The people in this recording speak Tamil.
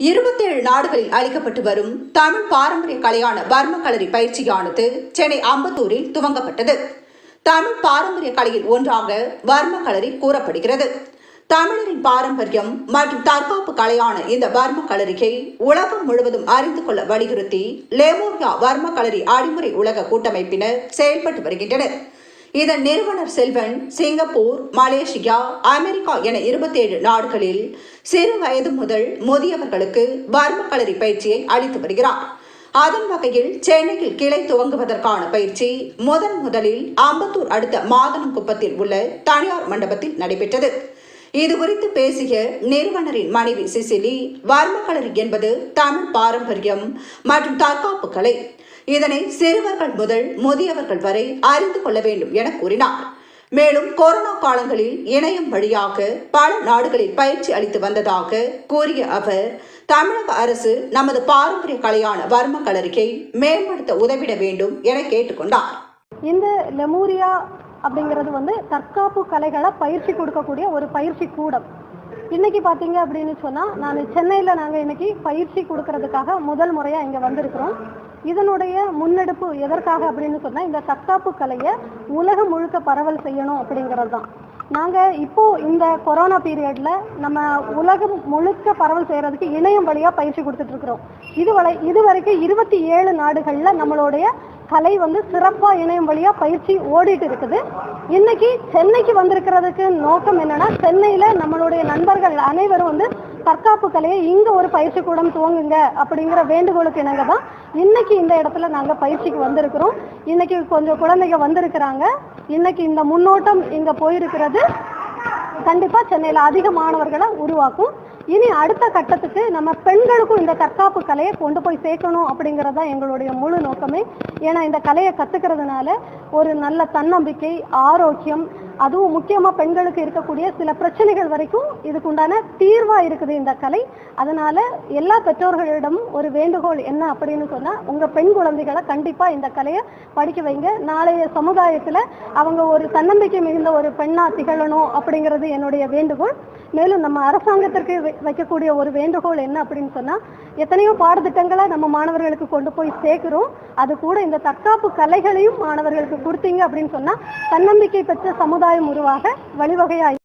27 நாடுகளில் அளிக்கப்பட்டு வரும் தமிழ் பாரம்பரிய கலையான வர்மக்கலரி பயிற்சியானது சென்னை அம்பத்தூரில் துவங்கப்பட்டது. தமிழ் பாரம்பரிய கலையில் ஒன்றாக வர்மக்கலரி கூறப்படுகிறது. தமிழரின் பாரம்பரியம் மற்றும் தற்காப்பு கலையான இந்த வர்மக்கலரியை உலகம் முழுவதும் அறிந்து கொள்ள வலியுறுத்தி லெமோரியா வர்மக்கலரி அடிமுறை உலக கூட்டமைப்பினர் செயல்பட்டு வருகின்றனர். இதன் நிறுவனர் செல்வன் சிங்கப்பூர், மலேசியா, அமெரிக்கா என 27 நாடுகளில் சிறு வயது முதல் முதியவர்களுக்கு வர்மக்கலரி பயிற்சியை அளித்து வருகிறார். அதன் வகையில் சென்னையில் கிளை துவங்குவதற்கான பயிற்சி முதலில் அம்பத்தூர் அடுத்த மாதனங்குப்பத்தில் உள்ள தனியார் மண்டபத்தில் நடைபெற்றது. இதுகுறித்து பேசிய நிறுவனரின் மனைவி சிசிலி, வர்மக்கலரி என்பது தமிழ் பாரம்பரியம் மற்றும் தற்காப்பு கலை. இதனை சிறுவர்கள் முதல் முதியவர்கள் வரை அறிந்து கொள்ள வேண்டும் என கூறினார். மேலும் கொரோனா காலங்களில் இணையம் வழியாக பல நாடுகளில் பயிற்சி அளித்து வந்ததாக கூறிய அவர், தமிழக அரசு நமது பாரம்பரிய கலையான வர்மக்கலரியை மேம்படுத்த உதவிட வேண்டும் என கேட்டுக்கொண்டார். இந்த லெமோரியா அப்படிங்கிறது தற்காப்பு கலைகளை பயிற்சி கொடுக்கக்கூடிய ஒரு பயிற்சி கூடம். இன்னைக்கு பார்த்தீங்க அப்படின்னு சொன்னால், நான் சென்னையில் நாங்கள் இன்னைக்கு பயிற்சி கொடுக்கறதுக்காக முதல் முறையாக இங்கே வந்திருக்கிறோம். இதனுடைய முன்னெடுப்பு எதற்காக அப்படின்னு சொன்னால், இந்த தற்காப்பு கலையை உலகம் முழுக்க பரவல் செய்யணும் அப்படிங்கிறது தான். நாங்கள் இப்போது இந்த கொரோனா பீரியடில் நம்ம உலகம் முழுக்க பரவல் செய்கிறதுக்கு இணையம் வழியாக பயிற்சி கொடுத்துட்ருக்குறோம். இது வரைக்கும் 27 நாடுகளில் நம்மளுடைய கலை சிறப்பாக இணையம் வழியாக பயிற்சி ஓடிட்டு இருக்குது. இன்னைக்கு சென்னைக்கு வந்திருக்கிறதுக்கு நோக்கம் என்னன்னா, சென்னையில் நம்மளுடைய நண்பர்கள் அனைவரும் தற்காப்பு கலையை இங்கே ஒரு பயிற்சி கூடம் துவங்குங்க அப்படிங்கிற வேண்டுகோளுக்கு இணங்க தான் இன்னைக்கு இந்த இடத்துல நாங்கள் பயிற்சிக்கு வந்திருக்கிறோம். இன்னைக்கு கொஞ்சம் குழந்தைங்க வந்திருக்கிறாங்க. இன்னைக்கு இந்த முன்னோட்டம் இங்கே போயிருக்கிறது கண்டிப்பாக சென்னையில் அதிக மாணவர்களை உருவாக்கும். இனி அடுத்த கட்டத்துக்கு நம்ம பெண்களுக்கும் இந்த தற்காப்பு கலையை கொண்டு போய் சேர்க்கணும் அப்படிங்கிறது தான் எங்களுடைய முழு நோக்கமே. ஏன்னா இந்த கலையை கற்றுக்கிறதுனால ஒரு நல்ல தன்னம்பிக்கை, ஆரோக்கியம், அதுவும் முக்கியமாக பெண்களுக்கு இருக்கக்கூடிய சில பிரச்சனைகள் வரைக்கும் இதுக்குண்டான தீர்வாக இருக்குது இந்த கலை. அதனால் எல்லா பெற்றோர்களிடமும் ஒரு வேண்டுகோள் என்ன அப்படின்னு சொன்னால், உங்கள் பெண் குழந்தைகளை கண்டிப்பாக இந்த கலையை படிக்க வைங்க. நாளைய சமுதாயத்தில் அவங்க ஒரு தன்னம்பிக்கை மிகுந்த ஒரு பெண்ணாக திகழணும் அப்படிங்கிறது என்னுடைய வேண்டுகோள். மேலும் நம்ம அரசாங்கத்திற்கு வைக்கக்கூடிய ஒரு வேண்டுகோள் என்ன அப்படின்னு சொன்னால், எத்தனையோ பாடத்திட்டங்களை நம்ம மாணவர்களுக்கு கொண்டு போய் சேர்க்கிறோம். அது கூட இந்த தற்காப்பு கலைகளையும் மாணவர்களுக்கு கொடுத்தீங்க அப்படின்னு சொன்னால், தன்னம்பிக்கை பெற்ற சமுதாயம் உருவாக வழிவகையாய்